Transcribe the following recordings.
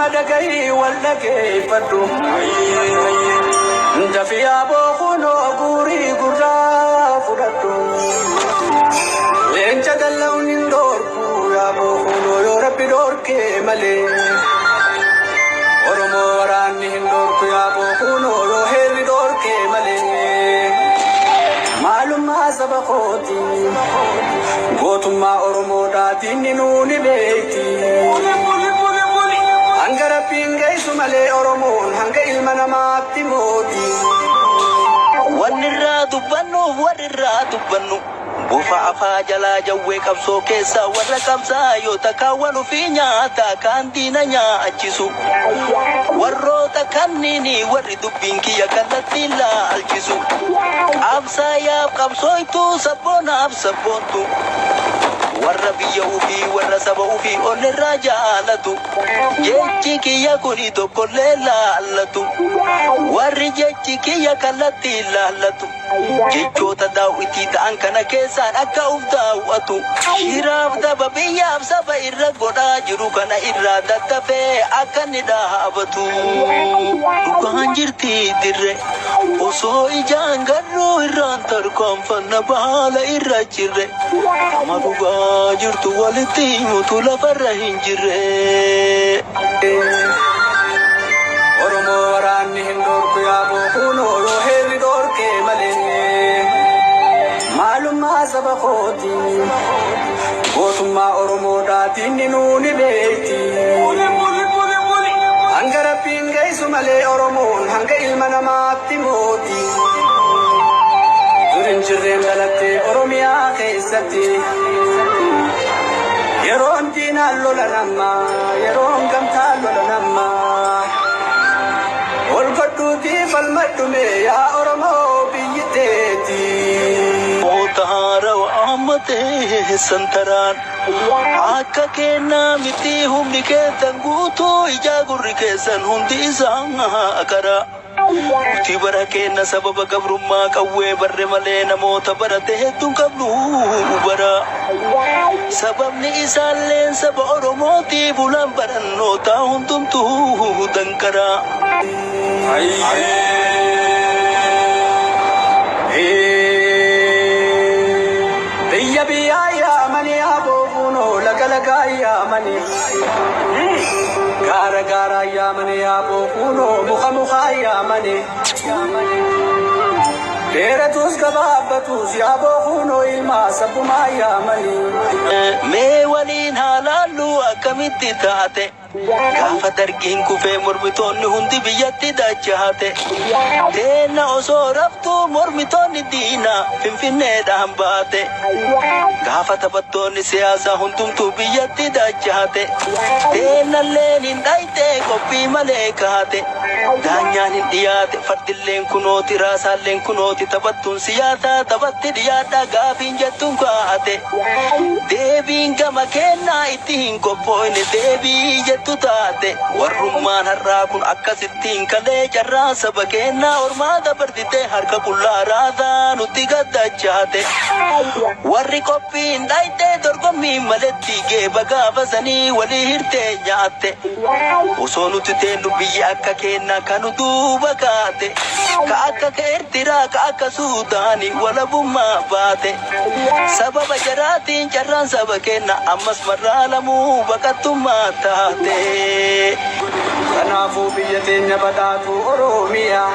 مدقي ولا كيفتو انت في ابو خنو غوري غرا فرتو لين تدلون ندوركو يا ابو خنو يا ربي دورك ملي ورمو وراني ندوركو يا ابو خنو يا هيري دورك ملي معلوم ما سبقوتي قوتم ما ارمو داتي نوني بيتي Angara pingai sumale oromon hanga ilmana mati moti wanirra dubbannu bufa afa jala jawwe kabso kessa warra kamsa yo takawanu fi nyaata kantina nya achisu warrota kannini warri dubbinki yakallatilla alchisu absa ya kabsoitu sabona absabontu warra biya ufi warra saba ufi onirra jaalatu jechi kiya kuni tokkollela allatu warri jechi kiya kallatti lallatu jechota daawiti ta'an kana keessaan akka ufdaawatu shiraaf daba biyyaaf saba irra godhaa jiru kana irra daddafee akka ni dhaabatu dhugaan jirti dirre osoo ijaan garuu irraan tarkaanfanna baala irra jirre ama dhugaa jirtu walitti himutu lafarra hin jirre oromo waraanni hin dorku yaa bokuno yoo heerri dorke malee maalummaa saba kooti gootummaa oromoodhaatiin ni nuuni beekti hanga rabbiin geessu malee oromoon hanga ilma namaatti mooti durin jirreen dhalattee oromiyaa keessatti yeroon diinaan lola nammaa yeroon gamtaan lola nammaa ol godhuutii falmadhume yaa oromoo biyyi teeti Otahara wa amate santaran akka kenna miti humni keetan guutu ija gurri keessan hundi isaan akara uti bara kenna sababa gabrummaa qawwee barre malee namoota barate hedduun qabnu bara sababni isaalleen saba oromooti bulan barannoota hundumtuu dankara Biya biya ya mani abo kuno lagalaga ya mani gara gara ya mani abo kuno mukha mukha ya mani Deratus kababatus ya abo kuno ilma sabuma ya mani me walin halalu akamitti taate gaafa dargiin kufee mormitoonni hundi biyyatti dachahate teenna osoo raftu mormitoonni diina finfinneedhaan baate gaafa taphattoonni siyaasaa hundumtuu biyyatti dachahate teennalleen hin dhayte qophii malee kaate daanyaan hin dhiyaate fardilleen kunooti raasaalleen kunooti taphattuun siyaasaa taphatti dhiyaadha gaafiin jettuun kaa'ate deebiin gama kennaa itti hin qophooyne deebii tutate warrummaan harraa kun akkasittiin kalee jarraa saba kennaa ormaata bartite harka qullaa raasaa nutti gaddachaate warri qophiin dhayte dorgommii maletti geeba gaafasanii walii hirtee nyaatte osoo nuti teennu biyya akka kennaa kanu duuba kaate ka akka Eertiraa ka akka Suudaanii walabummaa baate sababa jaraatiin jarraan saba kennaa ammas marraa lamuu baqattummaa taate Kanaafuu biyya teenya badhaatu Oromiyaa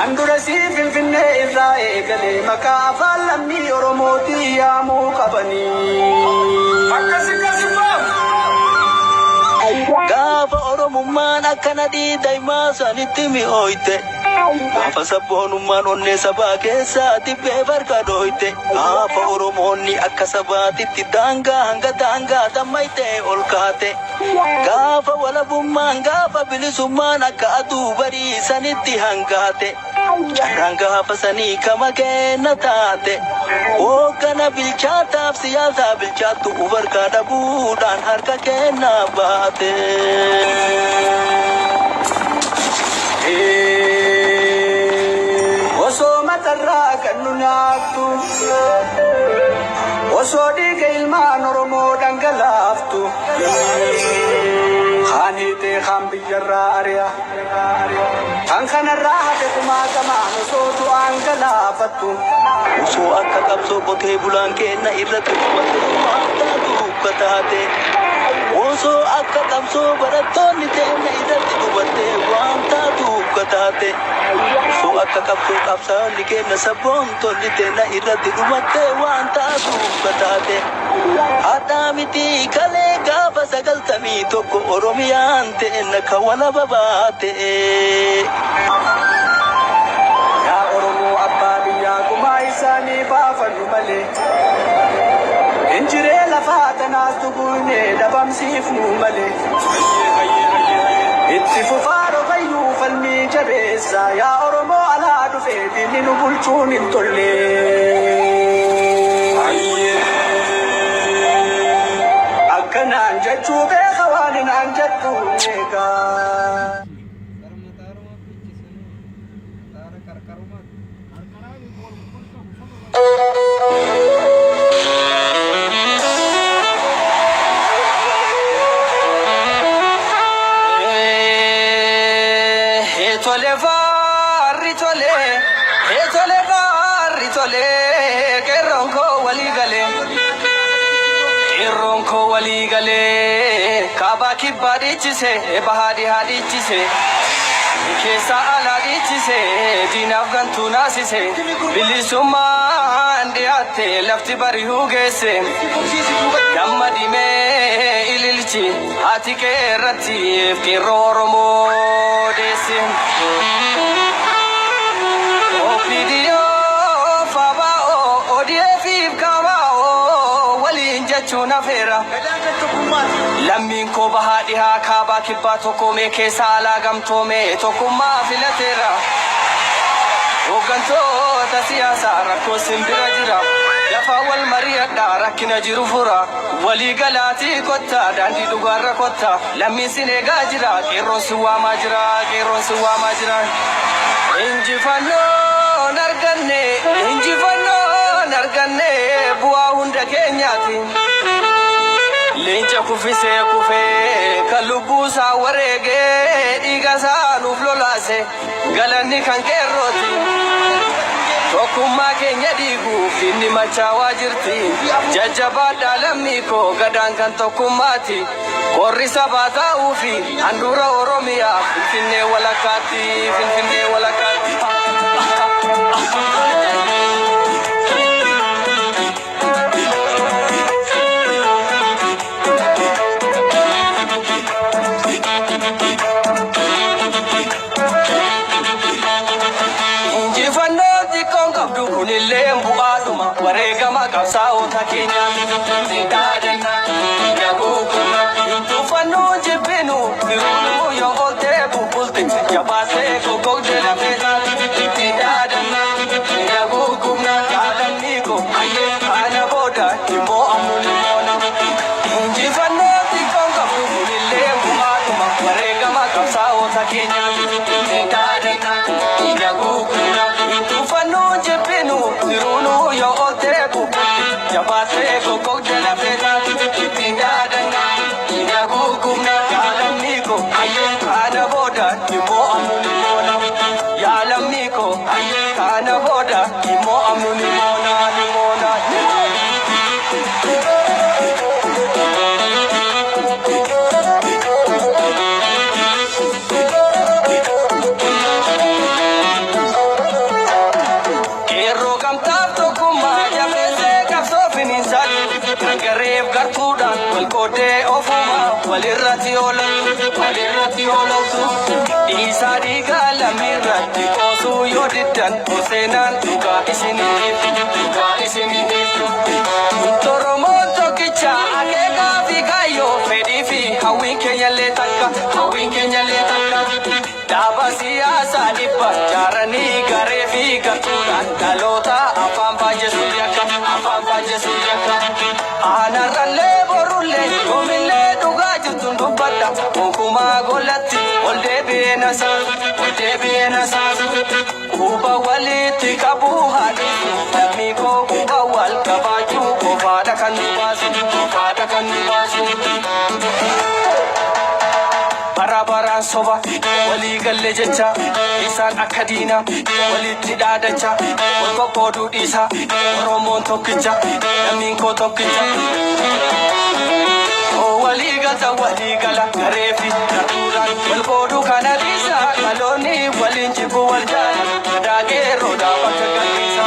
Andura si Finfinnee irraa eegalee maqaa afaan lammii Oromootii yaamuu qabanii gaafa oromummaan akkana dhiidhaymaa sanitti mi'ooyte gaafa sabboonummaan onnee sabaa keessaa tibbee farka dhooyte gaafa oromoonni akka sabaatitti daangaa hanga daangaa dammayte ol kaate gaafa walabummaan gaafa bilisummaan akka aduu barii sanitti hangaate jarraan gaafa sanii kama kenna taate hoogganaa bilchaataaf siyaasaa bilchaattu ufarkaa dhabuudhaan harka kennaa baate osoo matarraa kan nu nyaattu osoo dhiiga ilmaan Oromoo dhangalaaftu بيتي خام بيجرا أريا كان خان الراحة كما كمان صوت أنقلا فتو وسو أكا قبسو بوتي بلان كينا إرد وانتا دوكتاتي وسو أكا قبسو براتون تينا إرد وانتا دوكتاتي وسو أكا قبسو قبسا لكينا سبون تولي تينا إرد وانتا دوكتاتي آدامتي كالي قابا سقلتمي توكو أوروميان تينا كوانا باباتي يا أورمو أبا بياكم عيساني بافن ملي إنجري لفاتنا استقوني دبام سيفنو ملي اتففارو غيو فالمي جبيسا يا أورمو على دفيدي لنبولتون انتولي أكنا انجتشو بخوان انجتو نيكا Ronco waligale kabaki badichise bahadi hadichise kesa ala dichise din afgan tunasise bilisuma andiate lafti bari hugese gamadi me ililchi atike rati kiroromo dese opidio faba odiefi kama chuna fera lammin ko bahadi ha kaba kibato ko me ke sala gam to me to kuma filatera oganto ta siyasa rakko simbira jira ya fawal mariya dara kina jiru fura wali galati kotta dandi dugara kotta lammin sine gajira kero suwa majira inji fanno narganne buwa hunda kenyati Lenja kufise kufe kalubusa warege igasa nuflolase galani kankeroti tokuma kenya digu finni machawa jirti jajaba dalamiko gadan kan tokumati korri sabata ufi andura oromia finne walakati Lembu aduma warega makasao takenya zindadena yagukuna tufano jebenu birunu yo olte bubulte jabase kokode la feta zindadena yagukuna alamiko aye ana boda timo amuni mona jifano tikonga bubuli lembu aduma warega makasao takenya zindadena yagukuna tufano jebenu birunu yo olte bubulte jabase kokode la feta zindadena yagukuna alamiko aye ana boda timo amuni mona yalamiko aye ana boda timo amuni mona walirati ola isari galamirati osu yoditan osenan tuka isini toromo tokicha agega vigayo fedifi hawin kenyale taka daba siyasa dipa jarani garefi gatulan dalota afamba jesuyaka anaralle borulle gomille dubbada okuma golatti olde bena sa uba waliti kabu hadi miko uba wal kabaju fada kan basu barabaraan soba walii galle jecha isaan akka diina walitti dhaadacha wal qoqqooduu dhiisa Oromoon tokkicha lammiin koo tokkicha walii gala gareefi gartuudhaan wal qooduu kana dhiisa maloonni waliin jibbu wal jaala daageeroodhaa bakka gadhiisa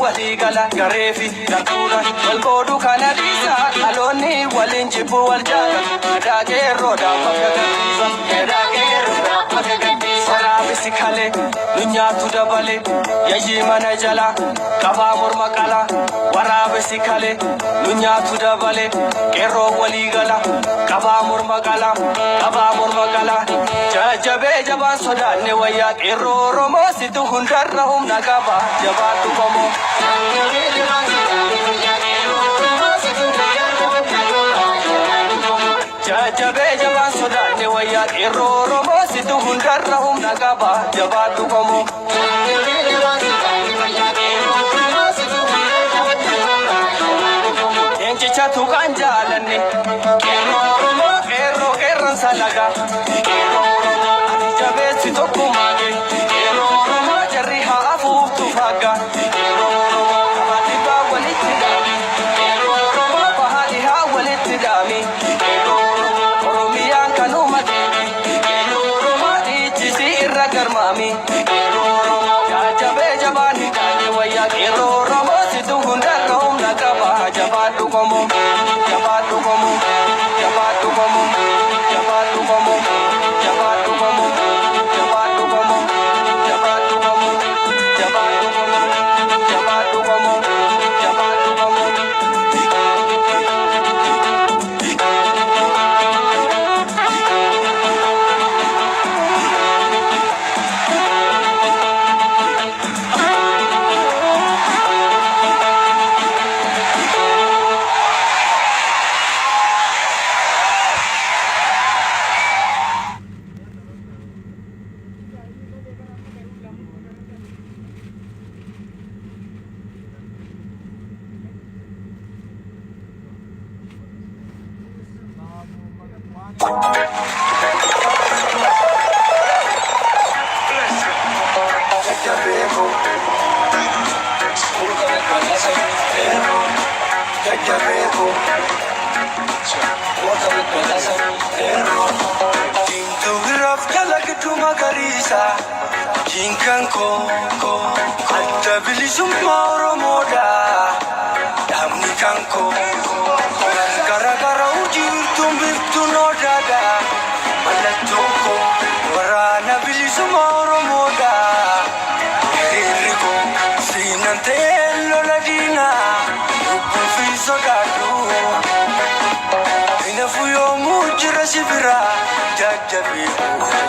walii gala gareefi gartuudhaan wal qooduu kana dhiisa maloonni waliin jibbu wal jaala daageeroodhaa bakka gadhiisa waraabessi kalee nu nyaatu dabale yayyii mana jala qabaa morma qala waraabessi kalee nu nyaatu dabale qeerroo walii gala qabaa morma qala jajjabee jabaan sodaanne wayyaa qeerroo Oromoo situ hundarra humna qaba jabaadhu qomoo jajjabee jabaan sodaanne wayyaa qeerroo Oromoo situ hundarra humna qaba jabaadhu qomoo eencicha tuqaan jaalanne qeerroo Oromoo qeerroon salaga qeerroo Oromoo ati jabeessi tokkummaage qeerroo Oromoo jarri haa afuuftu fagga qeerroo Oromoo abaadibaa walitti dhaami qeerroo Oromoo bahaadhi haa walitti dhaami qeerroo Oromoo Oromiyaan kanuma deemi qeerroo Oromoo dhiichisi irra garmaami qeerroo Oromoo jajjabee jabaan hin taane wayyaa qeerroo Oromoo situ hundarra humna qaba jabaadhu qomoo jabaadhu qomoo jabaadhu qomoo jabaadhu qomoo jabaadhu qomoo jabaadhu qomoo jabaadhu qomoo jabaadhu qomoo jabaadhu qomoo jabaadhu qomoo Jinkan ko adda bilisummaa Oromoodha dhaabni kan ko gargara ujirtuun biftuun odaadha mallattoon ko waraana bilisummaa Oromoodha hiriirri ko siinan ta'ee lola diinaa lubbuu fi sodaadhu hinafu yoomuu jira sibira jajjabee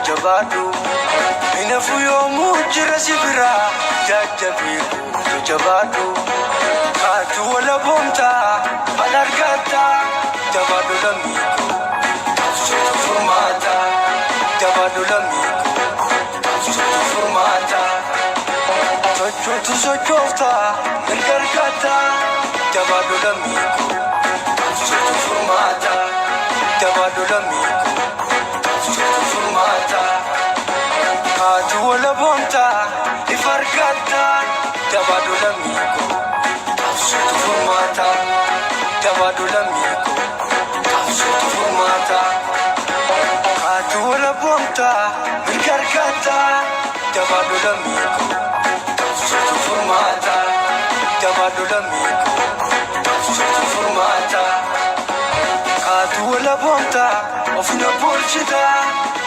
jabaadhu hinafu yoomuu jira sibira jajjabee jabaadhu kaatu wala boomtaa al argatta jabaadhu lammiiko sotu furmaata jabaadhu lammiiko sotu furmaata sochootu sochoofta mirga argatta jabaadhu lammiiko sotu furmaata jabaadhu lammiiko sotu furmaata kaatu wala boomtaa if argatta jabaadhu lammiiko sotu furmaata jabaadhu lammiiko sotu furmaata kaatu wala boomtaa mirga argatta jabaadhu lammiiko sotu furmaata jabaadhu lammiiko sotu furmaata kaatu wala boomtaa ofina bulchita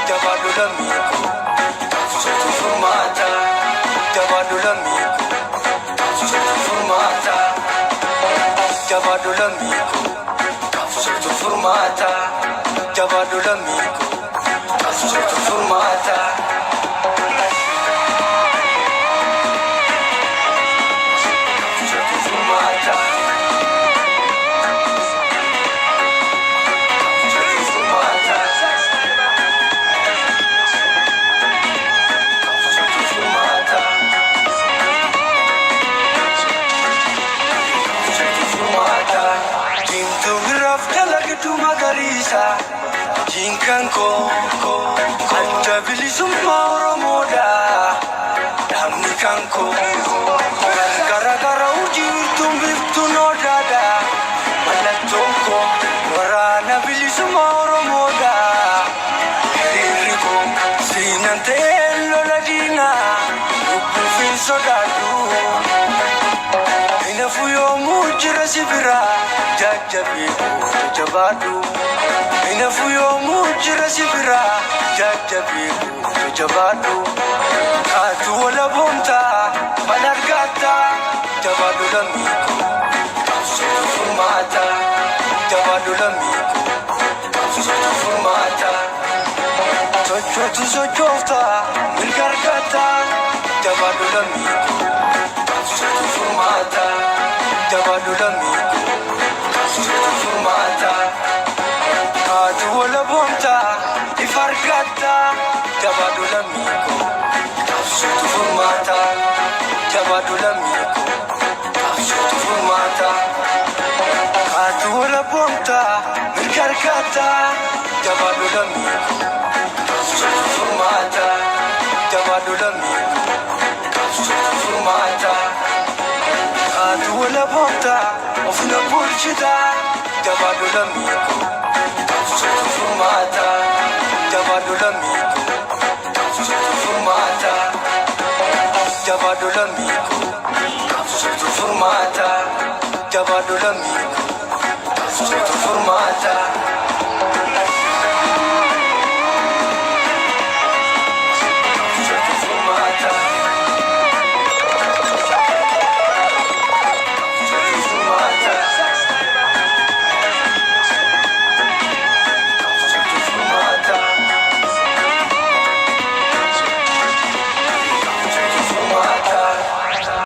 jabaadhu lammiiko sotu furmaata jabaadhu lammiiko sotu furmaata jabaadhu lammiiko sotu furmaata jabaadhu lammiiko sotu furmaata sotu furmaata Gaadu magariisa jinkanko Anja bilisummaa Oromoodha Dhaabni kanko Garagara urjiirtuun biftuun odaadha Mallattoon koo waraana bilisummaa Oromoodha Hiriirri koo siinan ta'ee lola diinaa Lubbuuf hin sodaadhu Inafu yoomuu jira si biraa Jajjabii goota jabaadhu Inafu yoomuu jira si biraa Jajjabii goota jabaadhu Kaatu wala boontaa mal argaattaa Jabaadhu lammiiko Qabsootu furmaata Jabaadhu lammiiko Qabsootu furmaata Sochootu sochooftaa mirga argaattaa Jabaadhu lammiiko Qabsootu furmaata Jabaadhu lammiiko Qabsootu furmaata Kaatu wala boontaa ifa argaattaa Jabaadhu lammiiko Qabsootu furmaata Jabaadhu lammiiko Qabsootu furmaata Kaatu wala boontaa mirga argaattaa Jabaadhu lammiiko Qabsootu furmaata Jabaadhu lammiiko Qabsootu furmaata Kaatu wala boontaa ofna bulchitaa Jabaadhu lammiiko Qabsootu furmaata Jabaadhu lammiiko Qabsootu furmaata Jabaadhu lammiiko Qabsootu furmaata Jabaadhu lammiiko Qabsootu furmaata